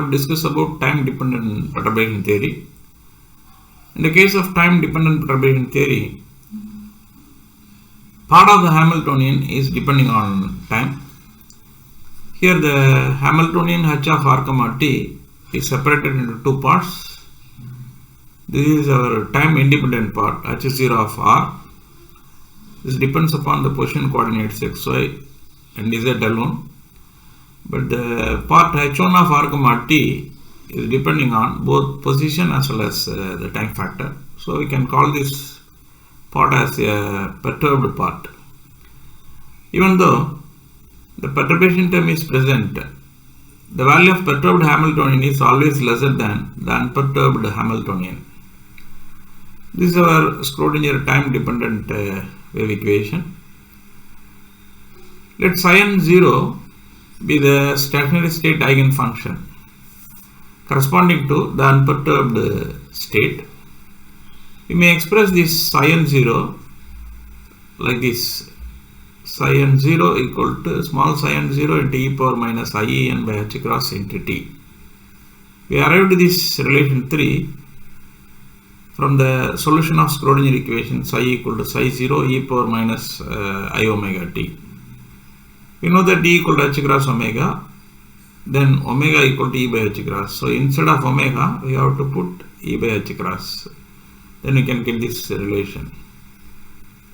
discuss about time-dependent perturbation theory. In the case of time-dependent perturbation theory, part of the Hamiltonian is depending on time. Here the Hamiltonian h of r comma t is separated into two parts. This is our time-independent part, h0 of r. This depends upon the position coordinates xy and z alone. But the part h1 of r comma t is depending on both position as well as the time factor. So we can call this part as a perturbed part. Even though the perturbation term is present, the value of perturbed Hamiltonian is always lesser than the unperturbed Hamiltonian. This is our Schrodinger time-dependent wave equation. Let psi n 0 be the stationary state eigenfunction corresponding to the unperturbed state. We may express this psi n 0 like this: psi n 0 equal to small psi n 0 into e power minus IEN by h cross into t. We arrived at this relation 3 from the solution of Schrodinger equation psi equal to psi 0 e power minus I omega t. We know that d equal to h cross omega, then omega equal to e by h cross. So instead of omega, we have to put e by h cross. Then we can get this relation.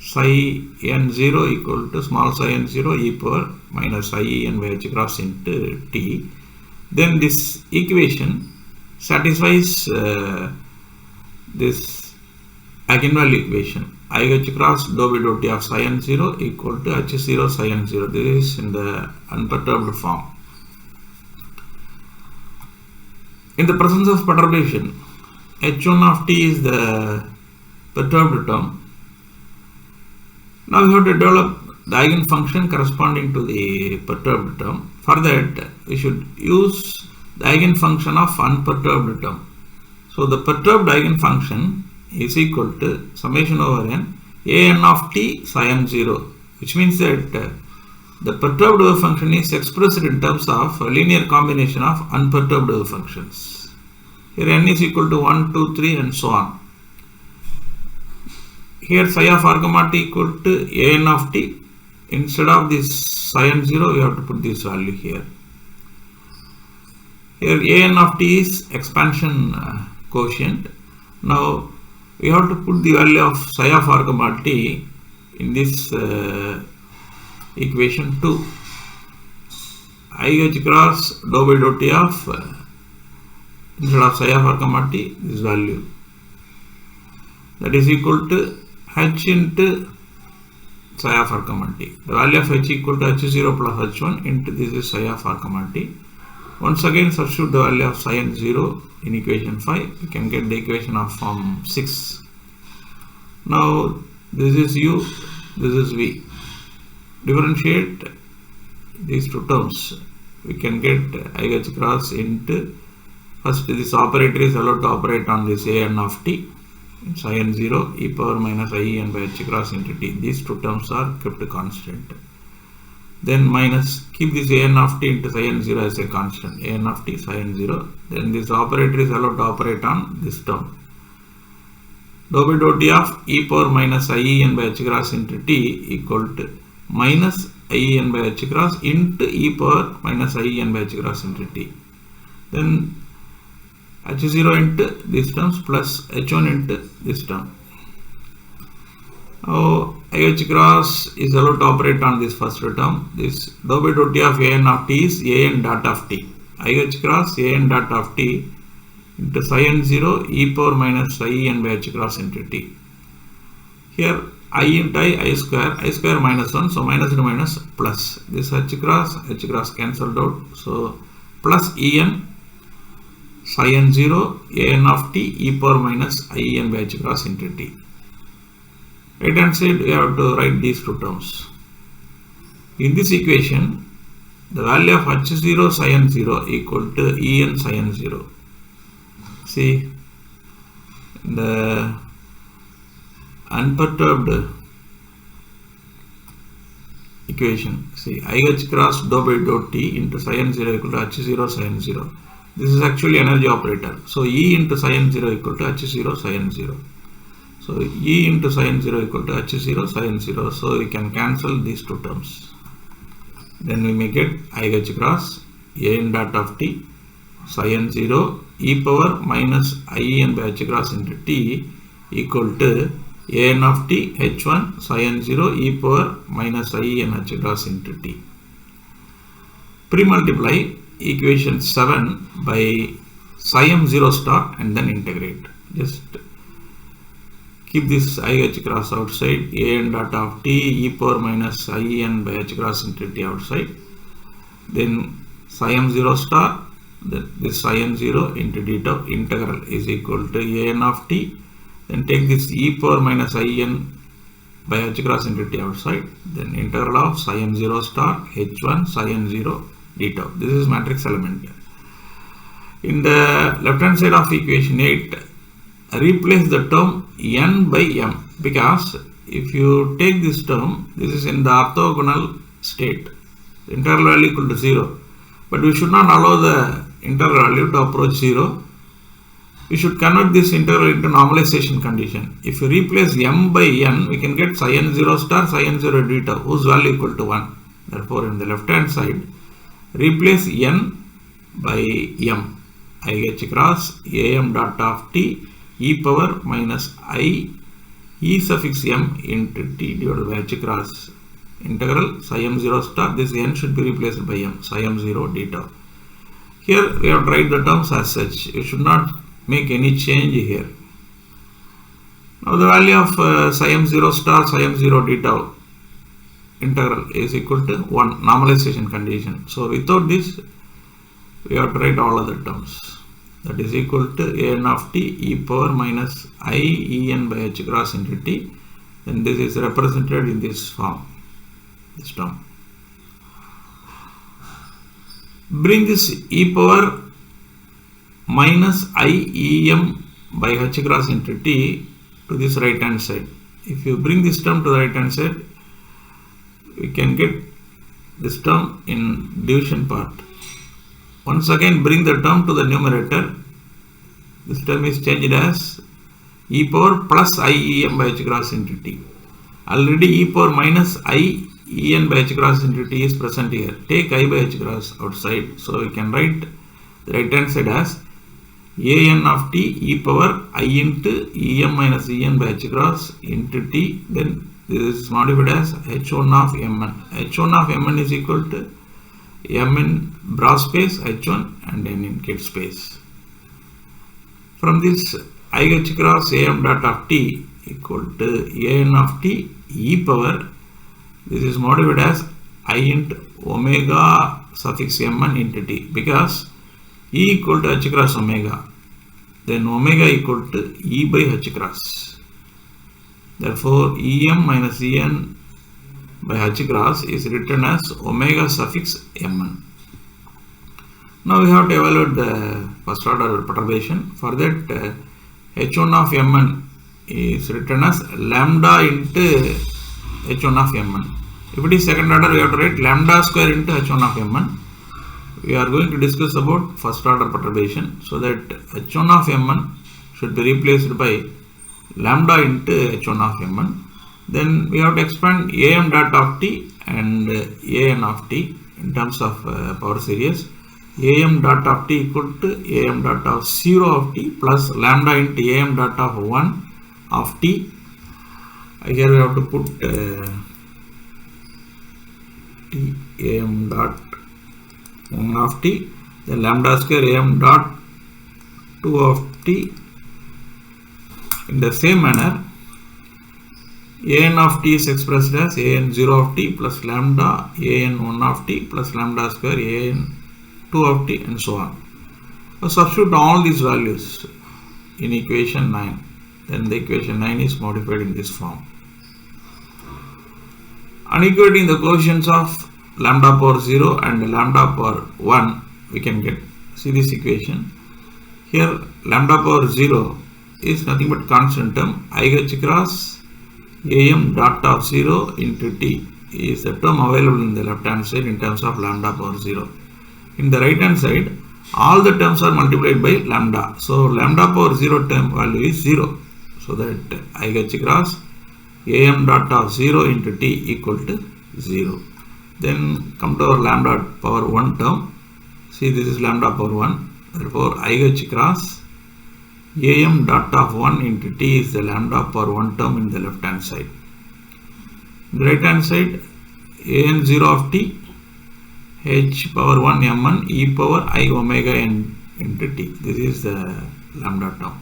Psi n 0 equal to small psi n 0 e power minus I n by h cross into t. Then this equation satisfies this eigenvalue equation. I h cross dou by dou t of psi n 0 equal to h0 psi n 0. This is in the unperturbed form. In the presence of perturbation, h1 of t is the perturbed term. Now we have to develop the eigenfunction corresponding to the perturbed term. For that, we should use the eigenfunction of unperturbed term. So the perturbed eigenfunction is equal to summation over n a(n) of t psi n 0, which means that the perturbed wave function is expressed in terms of a linear combination of unperturbed wave functions. Here n is equal to 1, 2, 3 and so on. Here psi of r comma t equal to a(n) of t. Instead of this psi n 0, we have to put this value here. Here a(n) of t is expansion quotient. Now we have to put the value of psi of r comma t in this equation 2. I h cross dou by dou t of instead of psi of r comma t, this value, that is equal to h into psi of r comma t. The value of h equal to h0 plus h1 into this is psi of r comma t. Once again substitute the value of psi n 0 in equation 5. We can get the equation of form 6. Now this is u, this is v. Differentiate these two terms. We can get I h cross into, first this operator is allowed to operate on this a(n) of t, psi n 0 e power minus IEN by h cross into t. These two terms are kept constant. Then minus, keep this a(n) of t into psi n 0 as a constant, a(n) of t psi n 0. Then this operator is allowed to operate on this term. Dou by dou t of e power minus IEN by h cross into t equal to minus IEN by h cross into e power minus IEN by h cross into t. Then h0 into these terms plus h1 into this term. Now IH cross is allowed to operate on this first term. This dou by dou t of a(n) of t is a(n) dot of t. IH cross a(n) dot of t into psi n 0 e power minus IEN by h cross into t. Here I into I square minus 1, so minus into minus plus. This h cross cancelled out. So plus En psi n 0 a(n) of t e power minus IEN by h cross into t. Right hand side we have to write these two terms. In this equation, the value of h0 psi n 0 equal to En psi n 0. See, the unperturbed equation, see, I h cross dou by dou t into psi n 0 equal to h0 psi n 0. This is actually energy operator. So E into psi 0 equal to H0 psi 0. So E into psi 0 equal to H0 psi 0. So we can cancel these two terms. Then we make it IH cross AN dot of T psi 0 e power minus IN by H cross into T equal to AN of T H1 psi 0 e power minus IN H cross into T. Pre-multiply equation 7 by psi 0 star and then integrate. Just keep this IH cross outside, AN dot of T e power minus IN by H cross into T outside. Then psi 0 star, this psi 0 into d tau integral is equal to AN of T. Then take this e power minus IN by H cross into T outside. Then integral of psi 0 star H1 psi 0 d tau. This is matrix element. In the left hand side of equation 8, replace the term n by m, because if you take this term, this is in the orthogonal state, the integral value equal to 0, but we should not allow the integral value to approach 0. We should convert this integral into normalization condition. If you replace m by n, we can get psi 0 star psi 0 d tau, whose value equal to 1. Therefore, in the left hand side, replace n by m, IH cross am dot of T e power minus I e suffix m into T divided by H cross integral psi 0 star. This n should be replaced by m, psi 0 d tau. Here we have to write the terms as such. You should not make any change here. Now the value of psi 0 star psi 0 d tau integral is equal to 1, normalization condition. So without this, we have to write all other terms. That is equal to AN of T e power minus I En by H cross into T. Then this is represented in this form, this term. Bring this e power minus IEM by H cross into T to this right hand side. If you bring this term to the right hand side, we can get this term in division part. Once again, bring the term to the numerator. This term is changed as e power plus IEM by H cross into T. Already e power minus IEN by H cross into T is present here. Take I by H cross outside. So we can write the right hand side as AN of T e power I into EM minus EN by H cross into T. Then this is modified as H1 of Mn. H1 of Mn is equal to M in bra space H1 and N in kit space. From this, IH cross AM dot of T equal to AN of T e power, this is modified as I into omega suffix Mn into T, because E equal to H cross omega, then omega equal to E by H cross. Therefore, EM minus EN by H cross is written as omega suffix Mn. Now we have to evaluate the first order perturbation. For that, H1 of Mn is written as lambda into H1 of Mn. If it is second order, we have to write lambda square into H1 of Mn. We are going to discuss about first order perturbation, so that H1 of Mn should be replaced by lambda into H1 of Mn. Then we have to expand AM dot of T and AN of T in terms of power series. AM dot of T equal to AM dot of 0 of T plus lambda into AM dot of 1 of T. Here we have to put T AM dot 1 of T, then lambda square AM dot 2 of T. In the same manner, AN of T is expressed as AN 0 of T plus lambda AN 1 of T plus lambda square AN 2 of T and so on. So substitute all these values in equation 9. Then the equation 9 is modified in this form. Unequating the coefficients of lambda power 0 and lambda power 1, we can get, see this equation. Here lambda power 0 is nothing but constant term. IH cross AM dot of 0 into T is the term available in the left hand side in terms of lambda power 0. In the right hand side, all the terms are multiplied by lambda. So lambda power 0 term value is 0. So that I get across am dot of 0 into t equal to 0. Then come to our lambda power 1 term. See, this is lambda power 1. Therefore, I get across am dot of 1 into t is the lambda power 1 term in the left hand side. In the right hand side, an 0 of t h power 1 mn e power I omega n into t. This is the lambda term,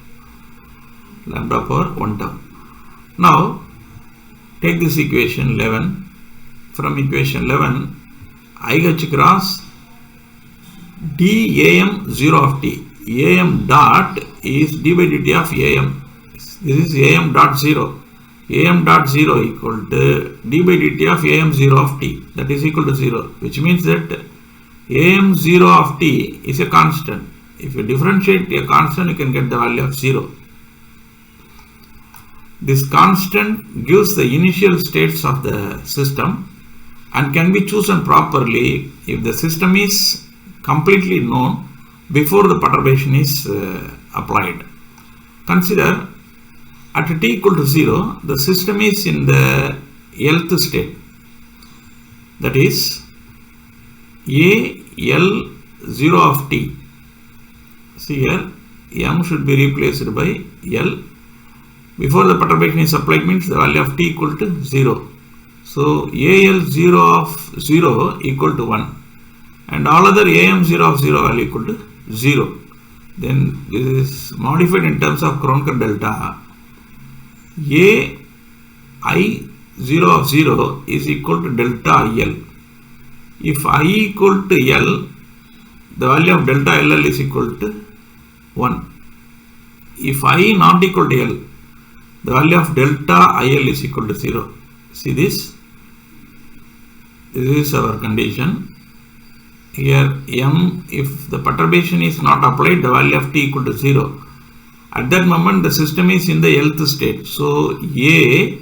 lambda power 1 term. Now take this equation 11. From equation 11, I get across d am 0 of t. Am dot is d by dt of am. This is am dot 0. Am dot 0 equal to d by dt of am 0 of t. That is equal to 0, which means that am 0 of t is a constant. If you differentiate a constant, you can get the value of 0. This constant gives the initial states of the system and can be chosen properly if the system is completely known before the perturbation is applied. Consider at t equal to 0, the system is in the nth state. That is L 0 of t. See here, m should be replaced by L. Before the perturbation is applied means the value of t equal to 0. So AL 0 of 0 equal to 1 and all other AM 0 of 0 value equal to 0. Then this is modified in terms of Kronecker delta. AI 0 of 0 is equal to delta L. If I equal to L, the value of delta LL is equal to 1. If I not equal to L, the value of delta IL is equal to 0. See this? This is our condition. Here M, if the perturbation is not applied, the value of t equal to 0. At that moment, the system is in the nth state. So A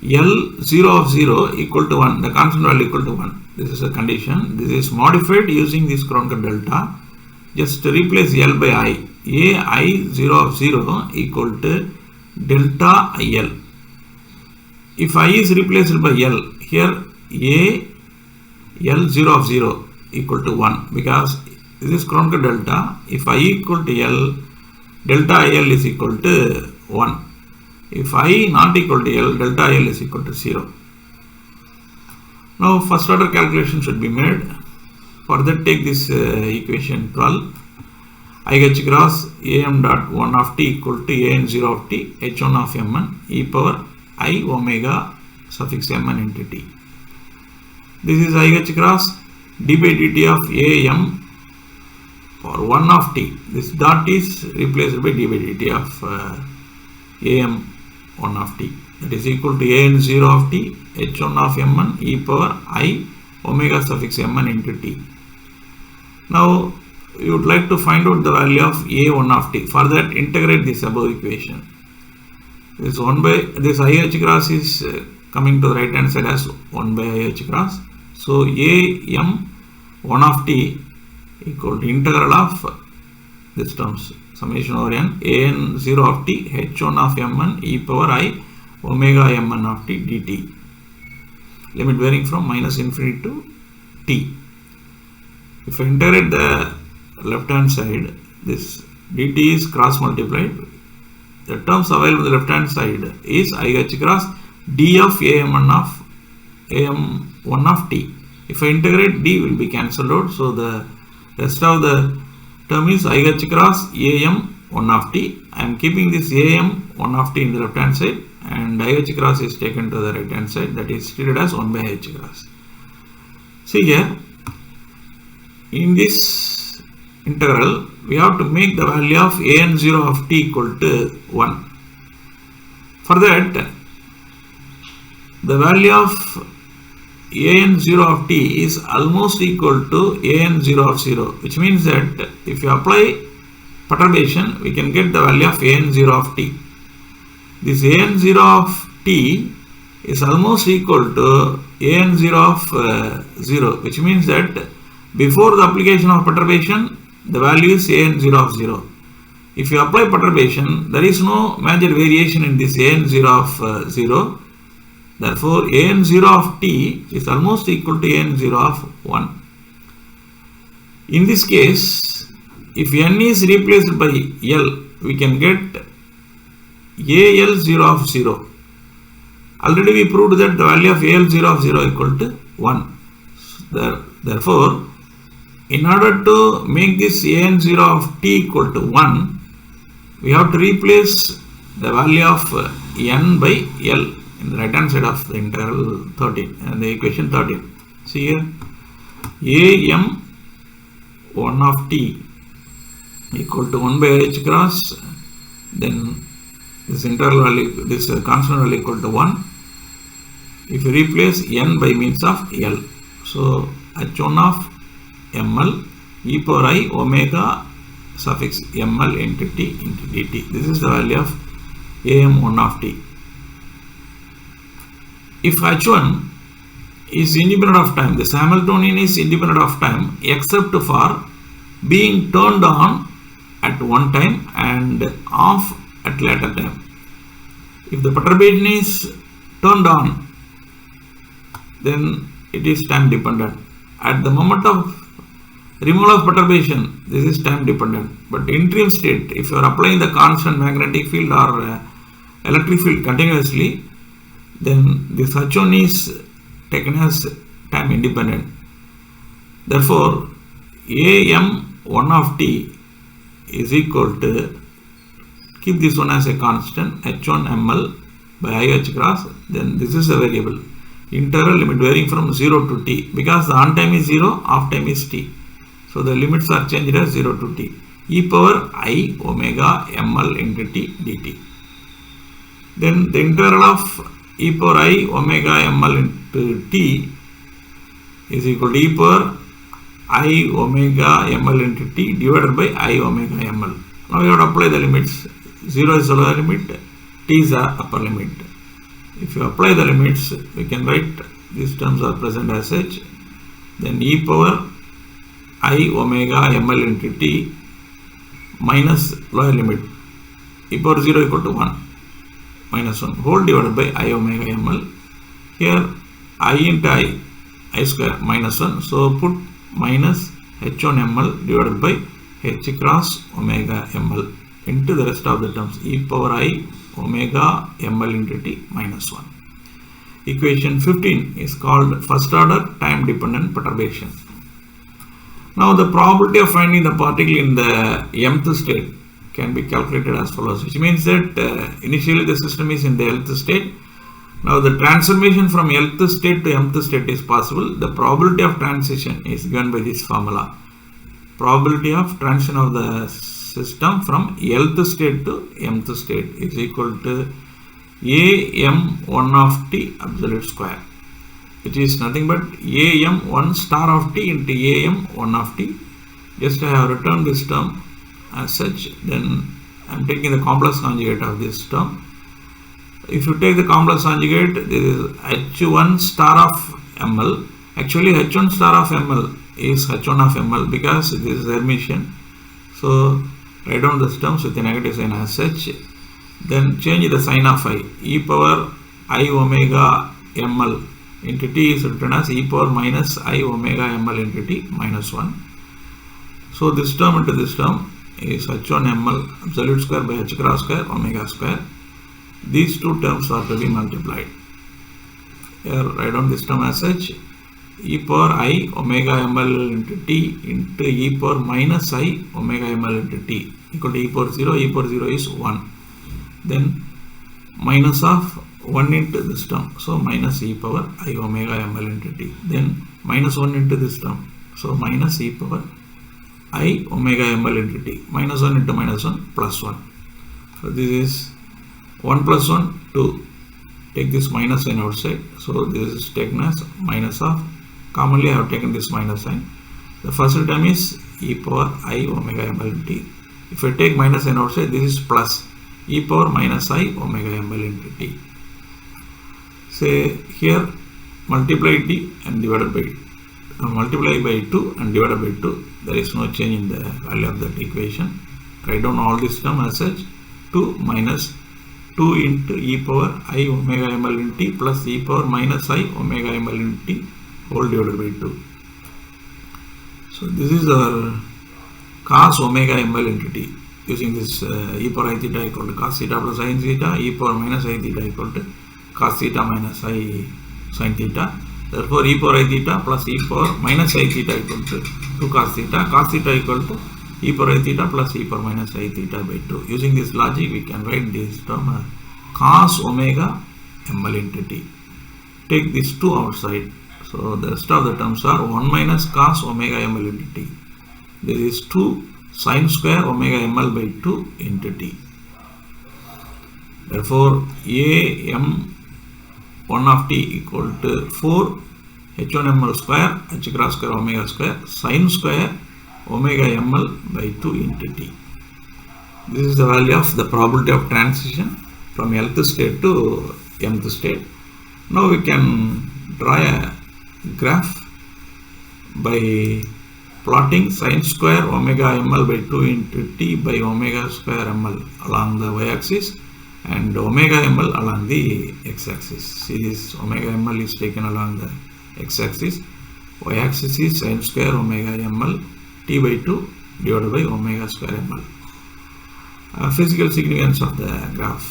L 0 of 0 equal to 1, the constant value equal to 1. This is a condition. This is modified using this Kronecker delta. Just replace L by I. AI 0 of 0 equal to delta IL. If I is replaced by L, here A L 0 of 0 equal to 1 because this is Kronecker delta. If I equal to L, delta IL is equal to 1. If I not equal to L, delta IL is equal to 0. Now first order calculation should be made. For that, take this equation 12. I get across am dot 1 of t equal to an 0 of t h1 of mn e power I omega suffix mn into t. This is I get across d by dt of am for 1 of t. This dot is replaced by d by dt of am 1 of t. That is equal to an 0 of t h1 of mn e power I omega suffix mn into t. Now you would like to find out the value of a1 of t. For that, integrate this above equation. This 1 by this IH cross is coming to the right hand side as 1 by IH cross. So am 1 of t equal to integral of this terms summation over an 0 of t h1 of mn e power I omega mn of t dt. Limit varying from minus infinity to t. If I integrate the left hand side, this dt is cross multiplied. The terms available on the left hand side is I get cross d of am1 of t. If I integrate, d will be cancelled out. So the rest of the term is I get cross am1 of t. I am keeping this am1 of t in the left hand side and I h cross is taken to the right hand side. That is treated as 1 by h cross. See here, in this integral, we have to make the value of an 0 of t equal to 1. For that, the value of an 0 of t is almost equal to an 0 of 0, which means that if you apply perturbation, we can get the value of an 0 of t. This an 0 of t is almost equal to an 0 of 0, which means that Before the application of perturbation, the value is an0 of 0. If you apply perturbation, there is no major variation in this an0 of 0. Therefore, an0 of t is almost equal to an0 of 1. In this case, if n is replaced by L, we can get al0 of 0. Already we proved that the value of al0 of 0 equal to 1. Therefore, in order to make this an0 of t equal to 1, we have to replace the value of n by L in the right hand side of the integral 13 and the equation 13. See here, am1 of t equal to 1 by h cross, then this integral value, this constant value equal to 1. If you replace n by means of L, so h1 of ml e power I omega suffix ml into t into dt. This is the value of am1 of t. If h1 is independent of time, this Hamiltonian is independent of time except for being turned on at one time and off at later time. If the perturbation is turned on, then it is time dependent. At the moment of removal of perturbation, this is time dependent. But interim state, if you are applying the constant magnetic field or electric field continuously, then this h1 is taken as time independent. Therefore, am1 of t is equal to, keep this one as a constant, h1 ml by IH cross, then this is a variable. Integral limit varying from 0 to t, because the on time is 0, off time is t. So the limits are changed as 0 to t. E power I omega ml into t dt. Then the integral of e power I omega ml into t is equal to e power I omega ml into t divided by I omega ml. Now we have to apply the limits. 0 is the lower limit, t is the upper limit. If you apply the limits, we can write these terms are present as such. Then e power I omega ml into t minus lower limit e power 0 equal to 1 minus 1 whole divided by I omega ml. Here I into I square minus 1. So put minus h1 ml divided by h cross omega ml into the rest of the terms, e power I omega ml into t minus 1. Equation 15 is called first order time dependent perturbation. Now the probability of finding the particle in the mth state can be calculated as follows, which means that initially the system is in the lth state. Now the transformation from lth state to mth state is possible. The probability of transition is given by this formula. Probability of transition of the system from lth state to mth state is equal to am1 of t absolute square, which is nothing but am1 star of t into am1 of t. Just I have returned this term as such. Then I am taking the complex conjugate of this term. If you take the complex conjugate, this is h1 star of ml. Actually h1 star of ml is h1 of ml because this is Hermitian. So write down the terms with a negative sign as such. Then change the sign of I. E power I omega ml into t is written as e power minus I omega ml into t minus 1. So this term into this term is h1 ml absolute square by h cross square omega square. These two terms are to be multiplied. Here write down this term as such. E power I omega ml into t into e power minus I omega ml into t equal to e power 0. E power 0 is 1. Then minus of 1 into this term. So minus e power I omega ml into t. Then minus 1 into this term. So minus e power I omega ml into t. Minus 1 into minus 1 plus 1. So this is 1 plus 1 2. Take this minus sign outside. So this is taken as minus of. Commonly I have taken this minus sign. The first term is e power I omega ml into t. If I take minus sign outside, this is plus e power minus I omega ml into t. Say here multiply t and divided by multiply by 2 and divided by 2. There is no change in the value of that equation. Write down all this term as such. 2 minus 2 into e power I omega ml into t plus e power minus I omega ml into t whole divided by 2. So this is our cos omega ml into t. Using this e power I theta equal to cos theta plus sin theta, e power minus I theta equal to cos theta minus I sin theta. Therefore, e power I theta plus e power minus I theta equal to 2 cos theta equal to e power I theta plus e power minus I theta by 2. Using this logic, we can write this term cos omega ml into t. Take these 2 outside. So, the rest of the terms are 1 minus cos omega ml into t. This is 2 sin square omega ml by 2 into t. Therefore, a m 1 of t equal to 4 h1 ml square h cross square omega square sin square omega ml by 2 into t. This is the value of the probability of transition from nth state to mth state. Now we can draw a graph by plotting sin square omega ml by 2 into t by omega square ml along the y-axis and omega ml along the x-axis. See, this omega ml is taken along the x-axis. Y-axis is sin square omega ml t by 2 divided by omega square ml. Physical significance of the graph.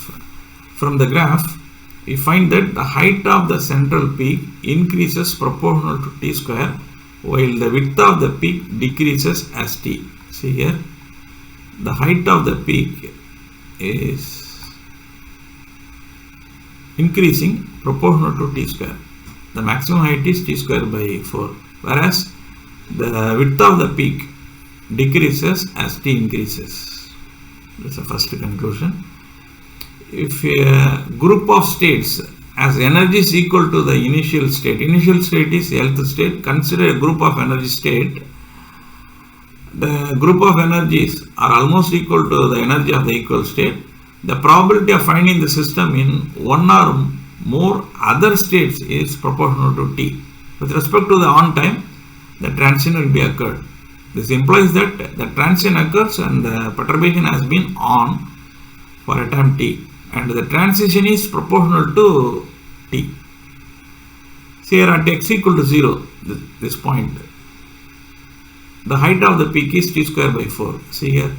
From the graph, we find that the height of the central peak increases proportional to t square, while the width of the peak decreases as t. See here, the height of the peak is increasing proportional to t square. The maximum height is t square by 4, whereas the width of the peak decreases as t increases. That's the first conclusion. If a group of states has energies equal to the initial state is nth state, consider a group of energy state. The group of energies are almost equal to the energy of the equal state. The probability of finding the system in one or more other states is proportional to t. With respect to the on time, the transition will be occurred. This implies that the transition occurs and the perturbation has been on for a time t, and the transition is proportional to t. See here at x equal to 0, this point, the height of the peak is t square by 4. See here,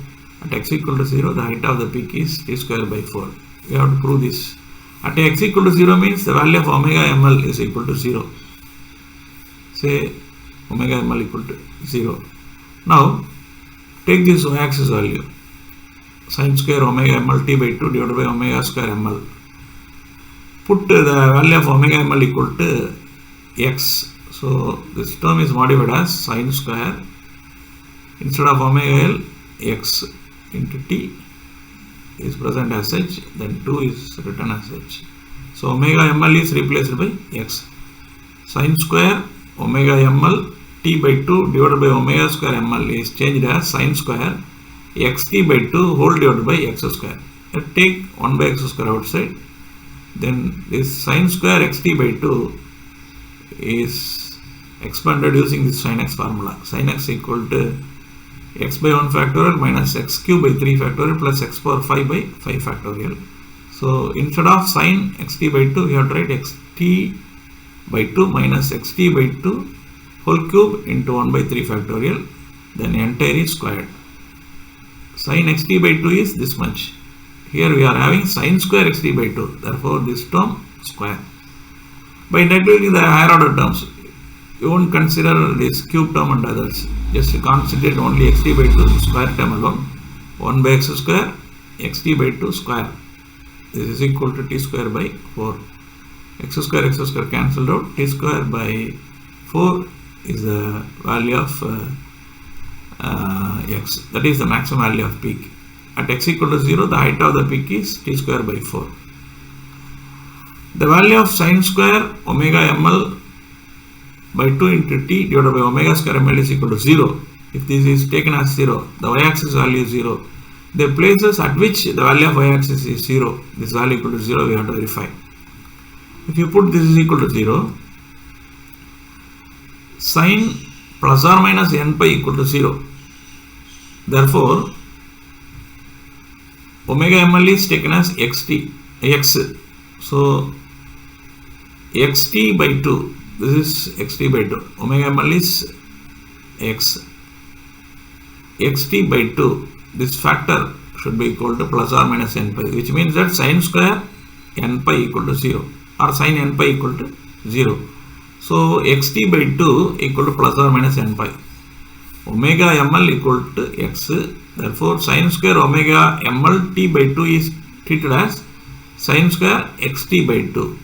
at x equal to 0, the height of the peak is t square by 4. We have to prove this. At x equal to 0 means the value of omega ml is equal to 0. Say omega ml equal to 0. Now, take this y-axis value, sin square omega ml t by 2 divided by omega square ml. Put the value of omega ml equal to x. So, this term is modified as sin square, instead of omega l, x into t is present as such, then 2 is written as such. So, omega ml is replaced by x. Sin square omega ml t by 2 divided by omega square ml is changed as sin square xt by 2 whole divided by x square. Take 1 by x square outside. Then this sin square xt by 2 is expanded using this sin x formula. Sin x equal to x by 1 factorial minus x cube by 3 factorial plus x power 5 by 5 factorial. So instead of sin xt by 2, we have to write xt by 2 minus xt by 2 whole cube into 1 by 3 factorial, then entire is squared. Sin xt by 2 is this much. Here we are having sin square xt by 2, therefore this term square. By neglecting the higher order terms, you won't consider this cube term and others. Just concentrate only xt by 2 square term alone. 1 by x square, xt by 2 square. This is equal to t square by 4. X square cancelled out. T square by 4 is the value of x. That is the maximum value of peak. At x equal to 0, the height of the peak is t square by 4. The value of sin square omega ml by 2 into t divided by omega square ml is equal to 0. If this is taken as 0, the y-axis value is 0. The places at which the value of y-axis is 0, this value equal to 0, we have to verify. If you put this is equal to 0, Sin plus or minus n pi equal to 0. Therefore, omega ml is taken as x. So xt by 2, this is xt by 2, omega ml is x, xt by 2, this factor should be equal to plus or minus n pi, which means that sin square n pi equal to 0 or sin n pi equal to 0. So xt by 2 equal to plus or minus n pi. Omega ml equal to x. Therefore, sin square omega ml t by 2 is treated as sin square xt by 2.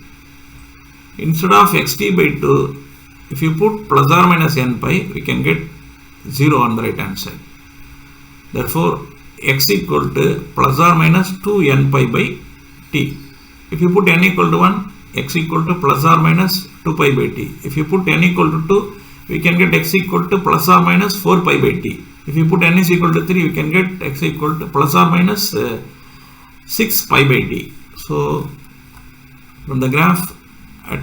Instead of xt by 2, if you put plus or minus n pi, we can get 0 on the right hand side. Therefore, x equal to plus or minus 2 n pi by t. If you put n equal to 1, x equal to plus or minus 2 pi by t. If you put n equal to 2, we can get x equal to plus or minus 4 pi by t. If you put n is equal to 3, we can get x equal to plus or minus 6 pi by t. So, from the graph at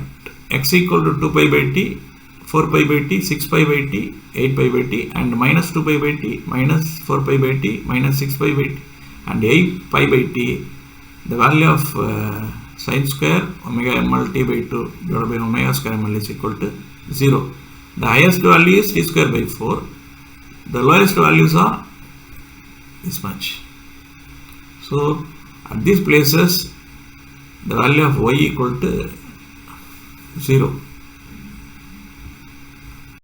x equal to 2 pi by t, 4 pi by t, 6 pi by t, 8 pi by t, and minus 2 pi by t, minus 4 pi by t, minus 6 pi by t, and 8 pi by t, the value of sin square omega ml t by 2 divided by omega square ml is equal to 0. The highest value is t square by 4. The lowest values are this much. So at these places, the value of y equal to 0.